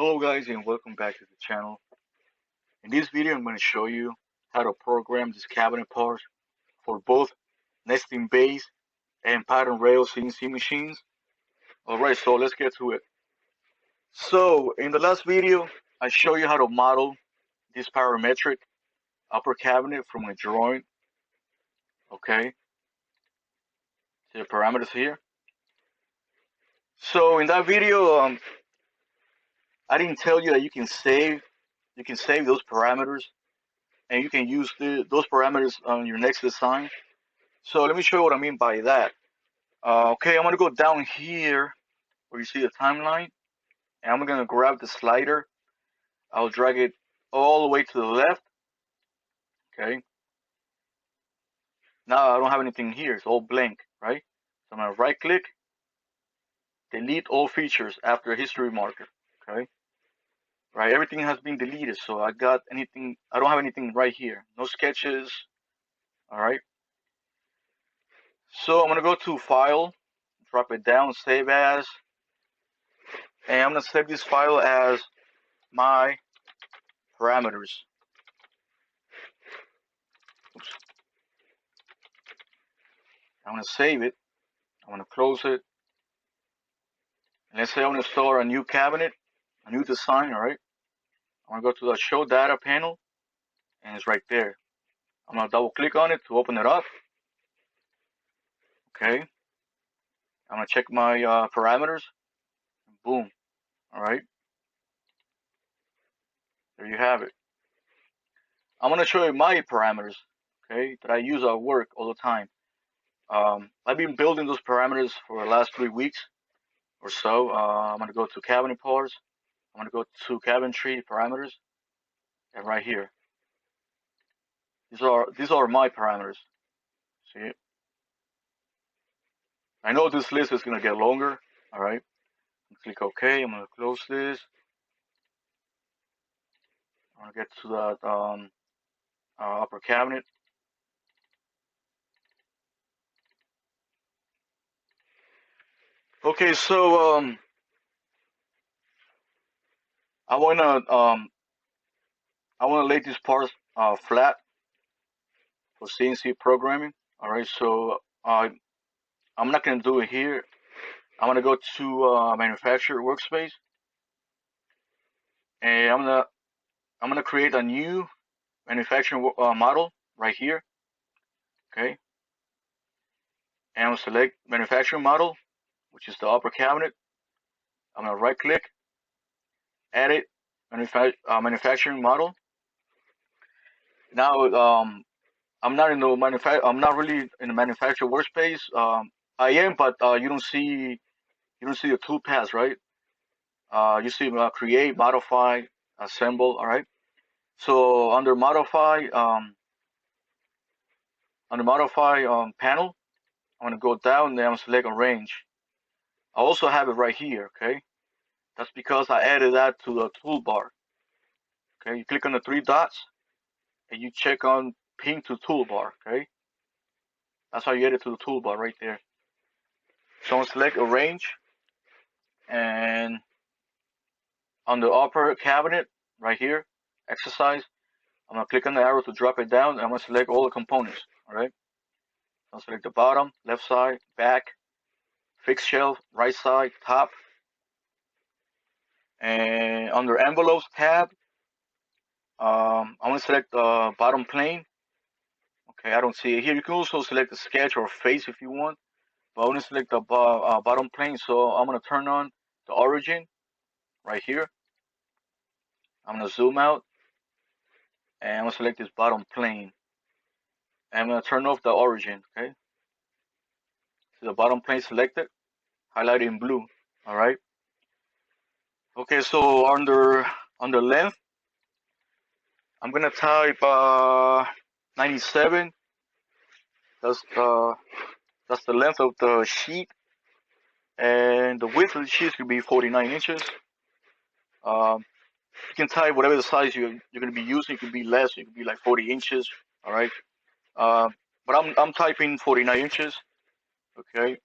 Hello guys and welcome back to the channel. In this video I'm going to show you how to program this cabinet parts for both nesting base and pattern rail CNC machines. Alright, so let's get to it. So in the last video I showed you how to model this parametric upper cabinet from a drawing. Okay, see the parameters here. So in that video I didn't tell you that you can save those parameters and you can use those parameters on your next design. So let me show you what I mean by that. Okay, I'm gonna go down here where you see the timeline, and I'm gonna grab the slider. I'll drag it all the way to the left. Okay. Now I don't have anything here; it's all blank, right? So I'm gonna right-click, delete all features after a history marker. Okay. Right, everything has been deleted, so I don't have anything right here. No sketches. All right. So I'm gonna go to File, drop it down, Save As, and I'm gonna save this file as my parameters. Oops. I'm gonna save it. I'm gonna close it. And let's say I want to start a new cabinet, a new design. All right. I'm gonna go to the Show Data panel, and it's right there. I'm gonna double click on it to open it up. Okay. I'm gonna check my parameters. Boom. All right. There you have it. I'm gonna show you my parameters. Okay, that I use at work all the time. I've been building those parameters for the last 3 weeks or so. I'm gonna go to cabinet parts. I'm gonna go to cabinetry parameters, and right here, these are my parameters. See, I know this list is gonna get longer. All right, click OK. I'm gonna close this. I'm gonna get to that upper cabinet. Okay, so I wanna lay these parts flat for CNC programming. All right, so I'm not gonna do it here. I'm gonna go to manufacturer workspace, and I'm gonna create a new manufacturing model right here. Okay, and I'm gonna select manufacturing model, which is the upper cabinet. I'm gonna right click, edit manufacturing model. Now I'm not really in the manufacturer workspace. I am, but you don't see the toolpath, right? You see create, modify, assemble. All right. So under modify panel, I'm gonna go down there and select arrange. I also have it right here. Okay, that's because I added that to the toolbar. Okay, you click on the 3 dots and you check on pin to toolbar. Okay, that's how you add it to the toolbar right there. So I'm gonna select arrange, and on the upper cabinet right here, exercise, I'm gonna click on the arrow to drop it down, and I'm gonna select all the components. All right, I'll select the bottom, left side, back, fixed shelf, right side, top, and under envelopes tab, I'm gonna select the bottom plane. Okay, I don't see it here. You can also select the sketch or face if you want, but I want to select the bottom plane, so I'm gonna turn on the origin right here. I'm gonna zoom out, and I'm gonna select this bottom plane. And I'm gonna turn off the origin. Okay, so the bottom plane selected, highlighted in blue. All right. Okay, so under length, I'm gonna type 97. That's the length of the sheet, and the width of the sheet could be 49 inches. You can type whatever the size you're gonna be using. It could be less. It could be like 40 inches. All right. But I'm typing 49 inches. Okay.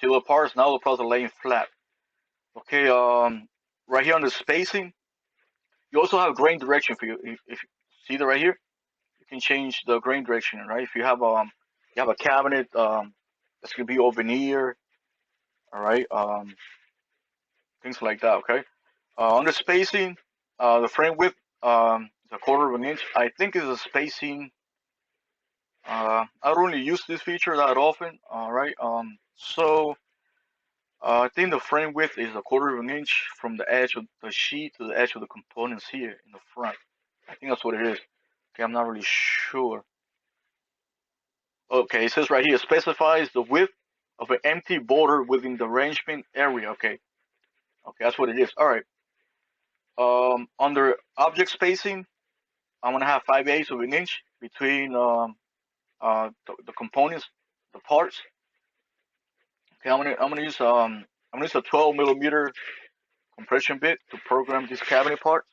See the parts now. The parts are laying flat. Okay, right here on the spacing, you also have grain direction for you. If you see that right here, you can change the grain direction, right? If you have a cabinet that's gonna be over veneer, all right, things like that. Okay, on the spacing, the frame width, is a quarter of an inch. I think is a spacing. I don't really use this feature that often. All right, so I think the frame width is a quarter of an inch from the edge of the sheet to the edge of the components here in the front. I think that's what it is. Okay, I'm not really sure. Okay, it says right here specifies the width of an empty border within the arrangement area. Okay, okay, that's what it is. All right. Under object spacing, I'm gonna have 5/8 of an inch between the components, the parts. Okay, I'm gonna use a 12 millimeter compression bit to program this cabinet part.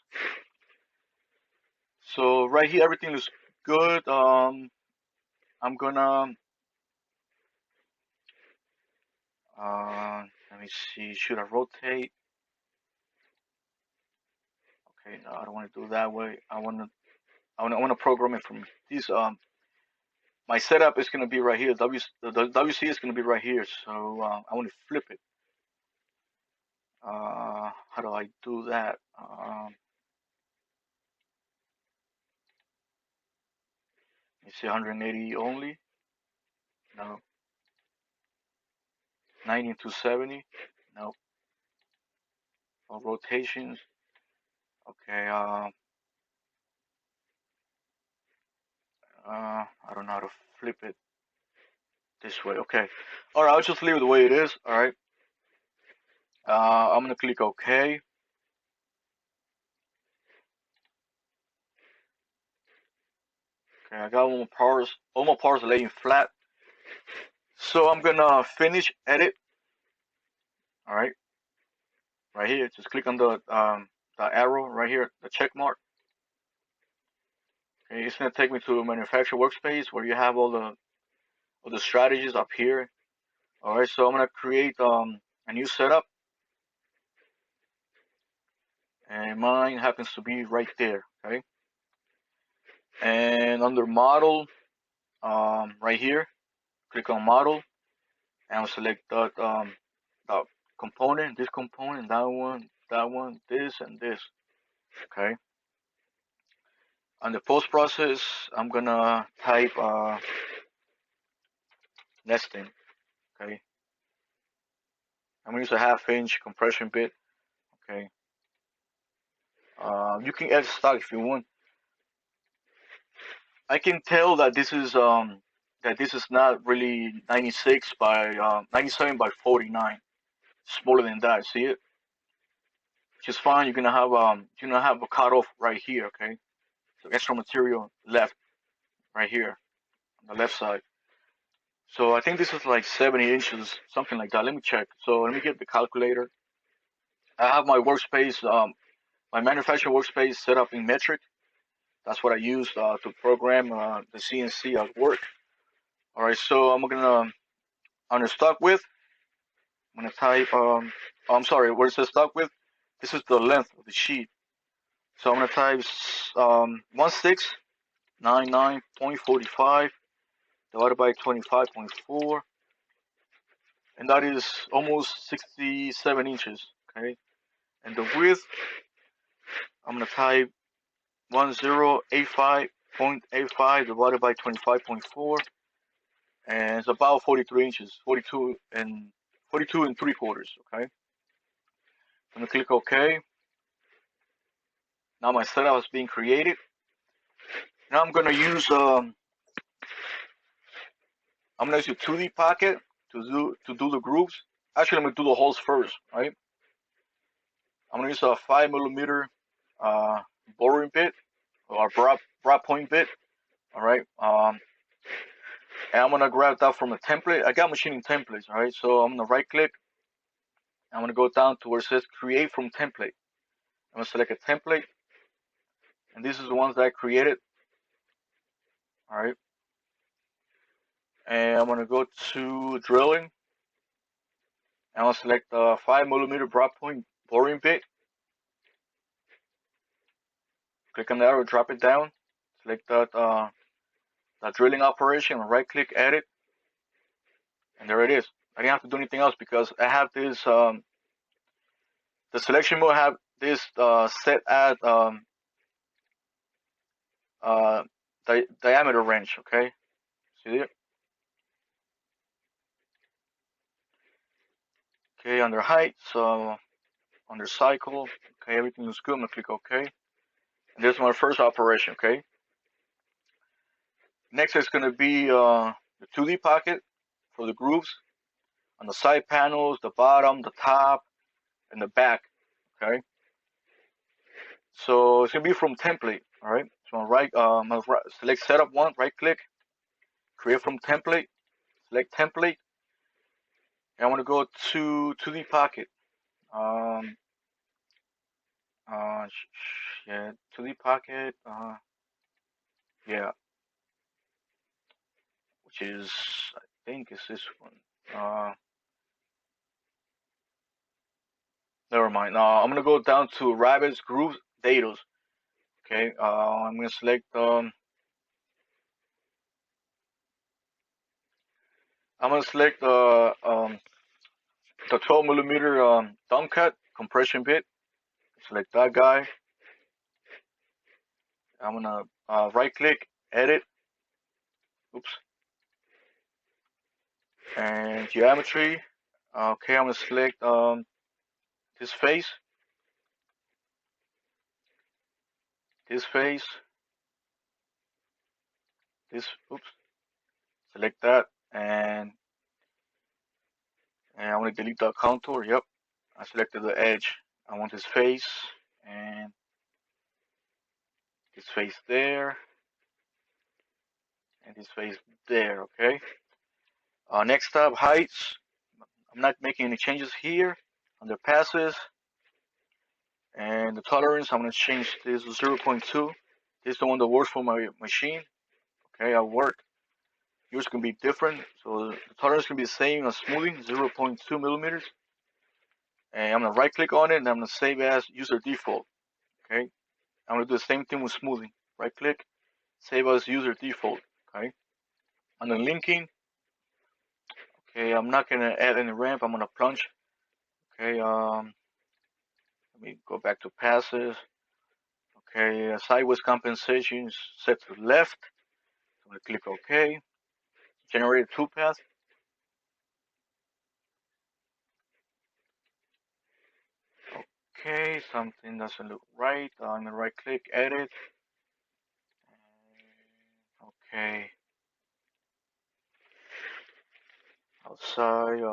So right here, everything looks good. I'm gonna let me see. Should I rotate? Okay, no, I don't want to do it that way. I want to program it from this. My setup is gonna be right here. The WC is gonna be right here. So I want to flip it. How do I do that? You see 180 only? No. 90 to 70? No. Oh, rotations. Okay. I don't know how to flip it this way. Okay. All right. I'll just leave it the way it is. All right. I'm gonna click OK. Okay. I got all my parts laying flat. So I'm gonna finish edit. All right. Right here. Just click on the arrow right here, the check mark. Okay. It's gonna take me to a manufacturer workspace where you have all the strategies up here. All right. So I'm gonna create a new setup, and mine happens to be right there. Okay. And under model, right here, click on model, and I'll select that component, this component, that one, this, and this. Okay. On the post process, I'm gonna type nesting. Okay. I'm gonna use a 1/2 inch compression bit. Okay. You can add stock if you want. I can tell that this is not really 96 by 97 by 49. Smaller than that. See it? Which is fine. You're gonna have a cutoff right here. Okay. So extra material left right here on the left side. So I think this is like 70 inches, something like that. Let me check. So let me get the calculator. I have my workspace, my manufacturing workspace set up in metric. That's what I use to program the CNC at work. All right, so on the stock width, I'm gonna type, I'm sorry, where it says stock width, this is the length of the sheet. So I'm gonna type 1699.45 divided by 25.4, and that is almost 67 inches. Okay, and the width, I'm gonna type 1085.85 divided by 25.4, and it's about 43 inches, 42 and 3/4. Okay, I'm gonna click OK. Now my setup is being created. Now I'm gonna use a 2D pocket to do the grooves. Actually, I'm gonna do the holes first, right? I'm gonna use a 5 millimeter uh, boring bit or broad point bit. All right. And I'm gonna grab that from a template. I got machining templates. All right. So I'm gonna right click. I'm gonna go down to where it says create from template. I'm gonna select a template, and this is the ones that I created. All right. And I'm gonna go to drilling, And I'll select the 5mm broad point boring bit. Click on the arrow, drop it down. Select that drilling operation, right click, edit, and there it is. I didn't have to do anything else because I have this, the selection mode, I have this set at diameter range, okay? See it? Okay, under height, so under cycle, okay, everything is good. I'm gonna click OK. And this is my first operation, okay? Next is gonna be the 2D pocket for the grooves on the side panels, the bottom, the top, and the back, okay? So it's gonna be from template, all right? So I'm gonna select setup one, right click, create from template, select template, and I want to go to 2D pocket. Um, yeah, 2D pocket, yeah, which is, I think is this one. Never mind. I'm gonna go down to rabbits, grooves, datas. Okay, I'm gonna select I'm gonna select the 12mm thumb cut compression bit. Select that guy. I'm gonna right click, edit. Oops. And geometry. Okay, I'm gonna select this face, this face, this. Oops. Select that, and I want to delete the contour. Yep. I selected the edge. I want this face and this face there and this face there. Okay. Next up, heights. I'm not making any changes here. Under passes and the tolerance, I'm gonna change this to 0.2. This is the one that works for my machine. Okay, I'll work. Yours can be different, so the tolerance can be the same as smoothing, 0.2 millimeters. And I'm gonna right click on it and I'm gonna save as user default. Okay, I'm gonna do the same thing with smoothing. Right click, save as user default. Okay, and then linking. Okay, I'm not gonna add any ramp. I'm gonna plunge. Okay, let me go back to passes. Okay, sideways compensation is set to left. I'm gonna click OK. Generate a toolpath. Okay, something doesn't look right. I'm gonna right click, edit. Okay. Outside,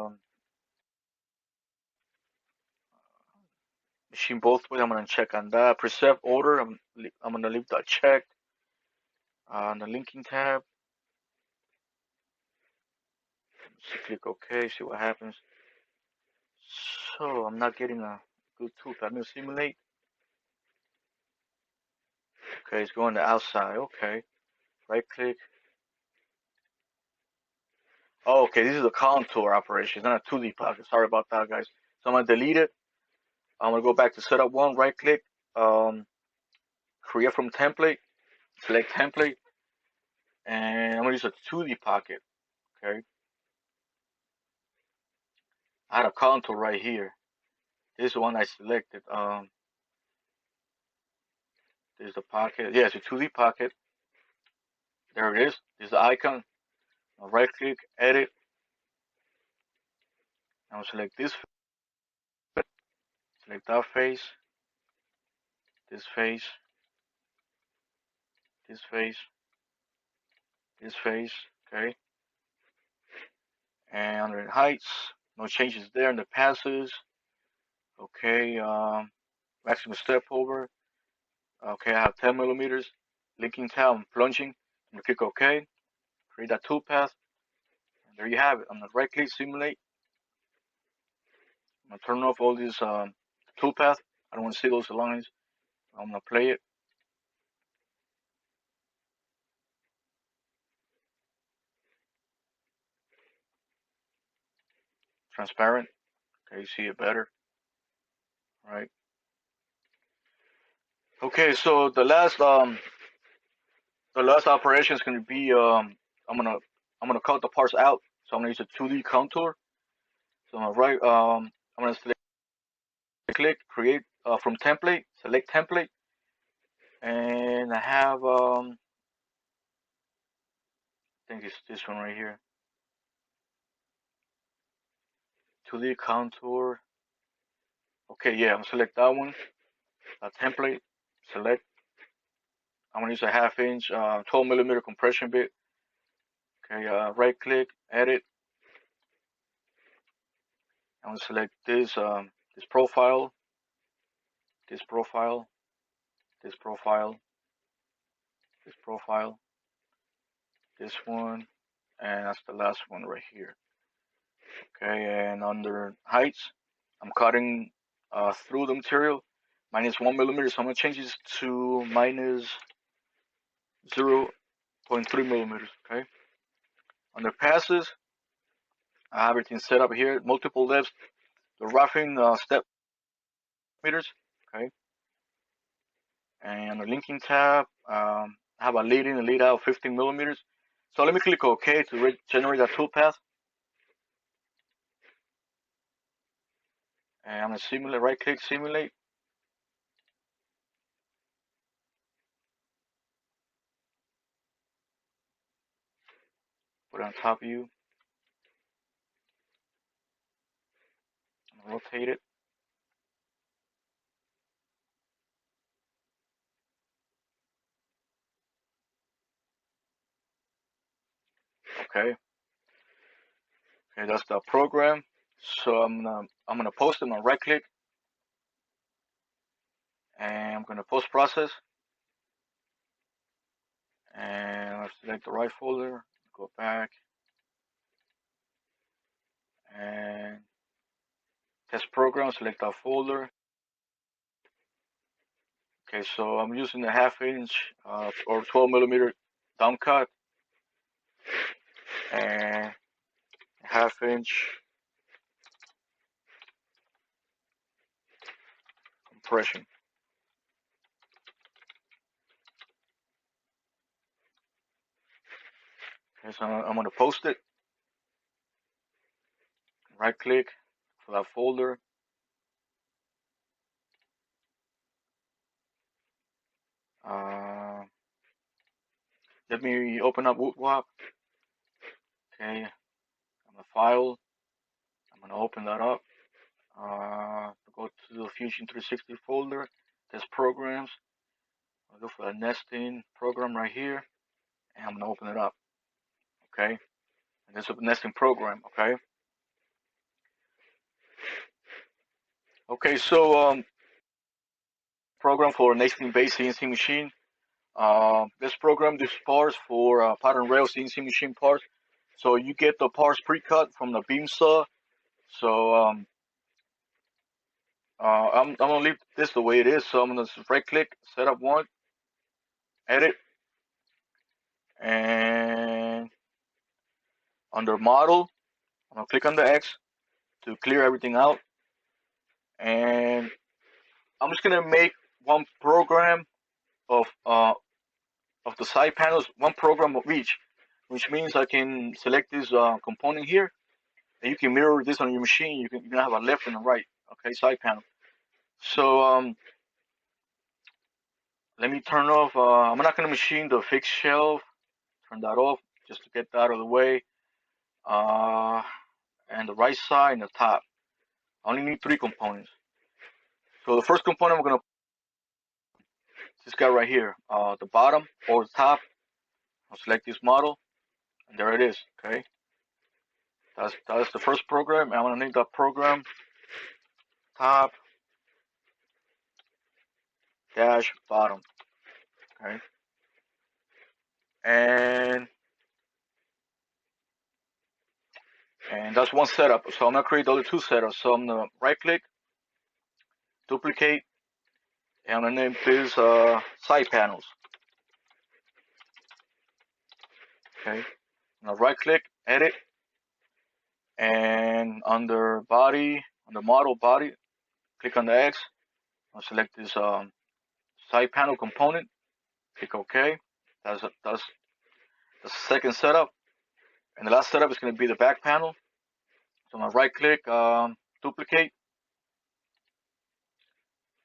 machine both ways. I'm gonna check on that. Preserve order. I'm gonna leave that checked. On the linking tab. Let's click OK. See what happens. So I'm not getting a good toolpath. I'm gonna simulate. Okay, it's going to outside. Okay. Right click. Oh, okay, this is a contour operation. It's not a 2D pocket. Sorry about that, guys. So I'm gonna delete it. I'm gonna go back to setup one. Right click. Create from template. Select template, and I'm gonna use a 2D pocket. Okay. I had a contour right here. This is the one I selected. This is the pocket. Yeah, it's a 2D pocket. There it is. This is the icon. I'll right click, edit. I'll select this. Select that face. This face. This face. This face. Okay. And under heights, no changes there. In the passes. Okay. Maximum step over. Okay, I have 10 millimeters. Linking tab, I'm plunging. I'm gonna click OK. Create that toolpath. And there you have it. I'm gonna right click, simulate. I'm gonna turn off all these toolpath. I don't want to see those lines. I'm gonna play it. Transparent. Okay, you see it better, right? Okay, so the last operation is gonna be I'm gonna I'm gonna cut the parts out. So I'm gonna use a 2D contour. So I'm gonna select, click, create from template, select template, and I have I think it's this one right here. 2D contour. Okay, yeah, I'm gonna select that one. Template, select. I'm gonna use a 1/2 inch 12 millimeter compression bit. Okay, right click, edit. I'm gonna select this profile, this profile, this profile, this profile, this one, and that's the last one right here. Okay, and under heights, I'm cutting through the material, -1 millimeter. So I'm gonna change this to -0.3 millimeters. Okay, under passes, I have everything set up here, multiple depths, the roughing step meters. Okay, and the linking tab, I have a lead in and lead out 15 millimeters. So let me click OK to generate that toolpath. And I'm gonna simulate, right click, simulate. Put it on top view. Rotate it. Okay. Okay, that's the program. So I'm gonna post it. I'm gonna right click, and I'm gonna post process, and I'll select the right folder. Go back and test program. Select that folder. Okay, so I'm using a 1/2 inch or 12 millimeter down cut and 1/2 inch compression. Okay, so I'm gonna post it. Right click for that folder. Uh, Let me open up Woodwop. Okay, I'm a file. I'm gonna open that up. Go to the Fusion 360 folder. There's programs. I'll go for the nesting program right here, and I'm gonna open it up. Okay, and there's a nesting program. Okay. Okay, so program for nesting-based CNC machine. This program does parts for pattern rail CNC machine parts. So you get the parts pre-cut from the beam saw. So I'm gonna leave this the way it is. So I'm gonna right click, set up one, edit, and under model, I'm gonna click on the X to clear everything out. And I'm just gonna make one program of the side panels, one program of each, which means I can select this component here, and you can mirror this on your machine. You can have a left and a right, okay, side panel. So let me turn off. I'm not gonna machine the fixed shelf. Turn that off just to get that out of the way. And the right side and the top. I only need 3 components. So the first component I'm gonna this guy right here, the bottom or the top. I'll select this model, and there it is. Okay, that's the first program. I'm gonna name that program top dash bottom. Okay, and that's one setup. So I'm gonna create the other 2 setups. So I'm gonna right click, duplicate, and I'm gonna name this side panels. Okay, I'm gonna right click, edit, and under body, on the model body, click on the X, I'll select this side panel component, click OK. That's the second setup. And the last setup is going to be the back panel. So I'm going to right click, duplicate.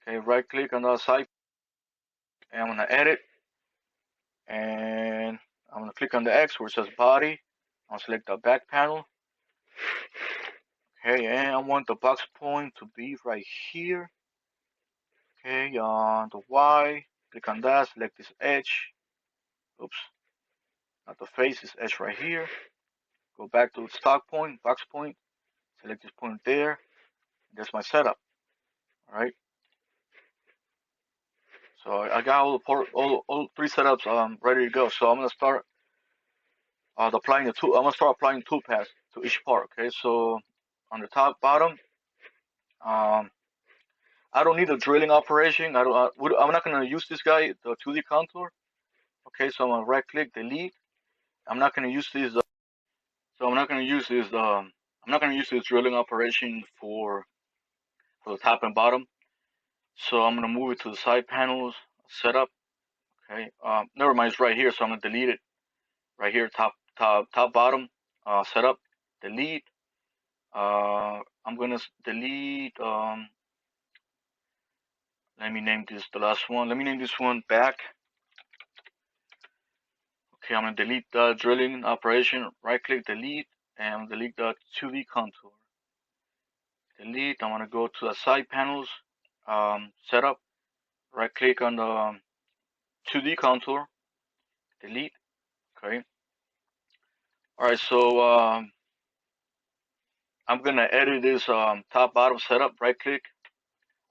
Okay, right click on the side, and I'm going to edit. And I'm going to click on the X where it says body. I'll select the back panel. Okay, and I want the box point to be right here. Okay, on the Y, click on that, select this edge. Oops, not the face, this edge right here. Go back to the stock point, box point, select this point there. There's my setup. All right. So I got all three setups ready to go. So I'm gonna start applying the tool. I'm gonna start applying Toolpath to each part. Okay. So on the top, bottom, I don't need a drilling operation. I'm not gonna use this guy, the 2D contour. Okay. So I'm gonna right click, delete. I'm not gonna use this. So I'm not gonna use this. I'm not gonna use this drilling operation for the top and bottom. So I'm gonna move it to the side panels, setup. Okay. Never mind, it's right here. So I'm gonna delete it. Right here, top, bottom, setup, delete. I'm gonna delete. Let me name this the last one. Let me name this one back. Okay, I'm gonna delete the drilling operation. Right click, delete, and delete the 2D contour. Delete. I'm gonna go to the side panels, setup. Right click on the 2D contour. Delete. Okay. All right. So I'm gonna edit this top bottom setup. Right click.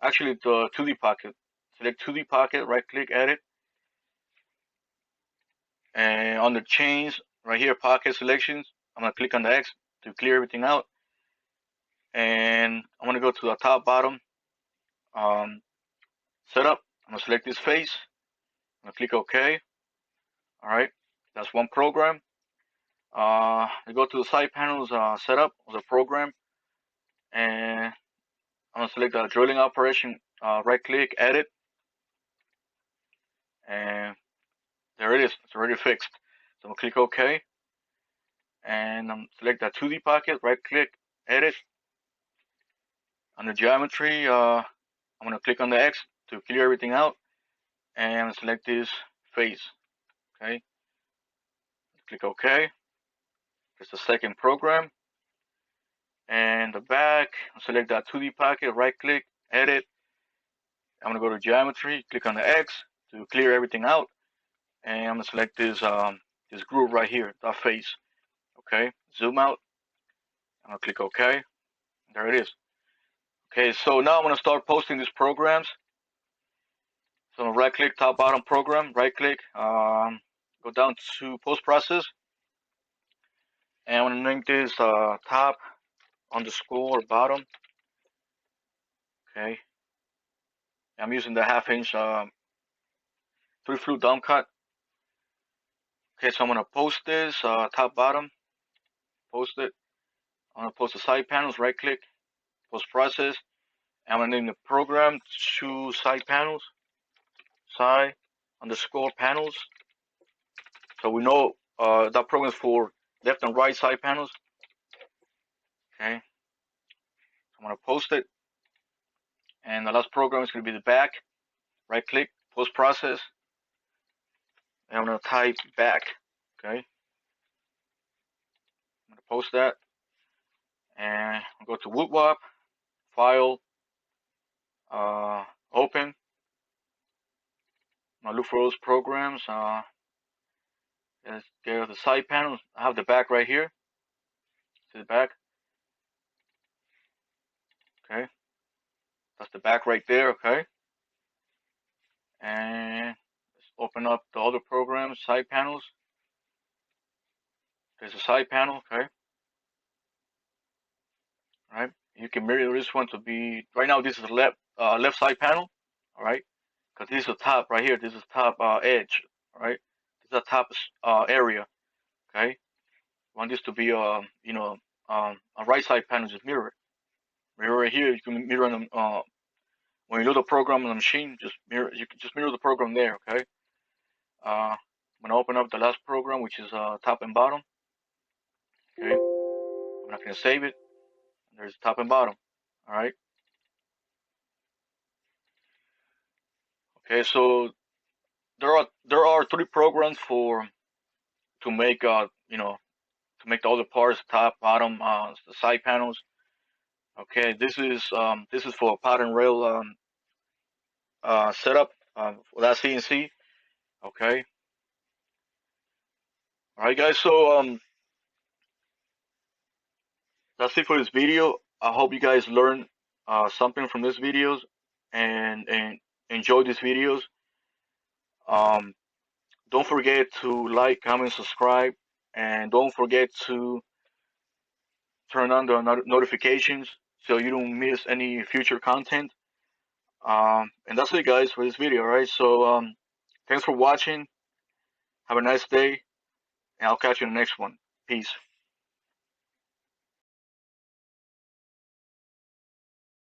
Actually, the 2D pocket. Select 2D pocket. Right click. Edit. And on the chains right here, pocket selections, I'm gonna click on the X to clear everything out. And I'm gonna go to the top bottom setup. I'm gonna select this face. I'm gonna click OK. All right, that's one program. I go to the side panels setup of the program, and I'm gonna select the drilling operation. Right click, edit, and there it is. It's already fixed. So I'm gonna click OK, and I'm select that 2D pocket. Right click, edit. On the geometry, I'm gonna click on the X to clear everything out, and select this face. Okay, click OK. It's the second program, and the back, select that 2D pocket. Right click, edit. I'm gonna go to geometry, click on the X to clear everything out, and I'm gonna select this this groove right here, that face. Okay, zoom out. I'm gonna click OK. There it is. Okay, so now I'm gonna start posting these programs. So I'm gonna right click, top bottom program, right click, go down to post process, and I'm gonna name this top underscore bottom. Okay, I'm using the 1/2 inch 3 flute dump cut. Okay, so I'm gonna post this top bottom, post it. I'm gonna post the side panels, right click, post process. I'm gonna name the program to side panels, side underscore panels. So we know that program is for left and right side panels. Okay, I'm gonna post it, and the last program is gonna be the back. Right click, post process, and I'm gonna type back. Okay, I'm gonna post that, and I'll go to Woodwop, file, open. I'm gonna look for those programs. Let's get the side panels. I have the back right here. See the back. Okay, that's the back right there. Okay, and let's open up the other programs, side panels. There's a side panel. Okay, all right. You can mirror this one to be right now. This is the left side panel. All right, because this is the top right here. This is top edge. All right, this is the top area. Okay, want this to be a right side panel, just mirror it. Mirror right here. You can mirror them. When you load the program on the machine, just mirror. You can just mirror the program there. Okay. I'm gonna open up the last program, which is top and bottom. Okay. I'm not gonna save it. There's top and bottom. All right. Okay. So there are three programs for to make to make all the parts top, bottom, the side panels. Okay. This is for pattern rail setup for that CNC. Okay. All right, guys. So that's it for this video. I hope you guys learned something from these videos and enjoy these videos. Um, don't forget to like, comment, subscribe, and don't forget to turn on the notifications so you don't miss any future content. And that's it, guys, for this video. All right. So thanks for watching. Have a nice day, and I'll catch you in the next one. Peace.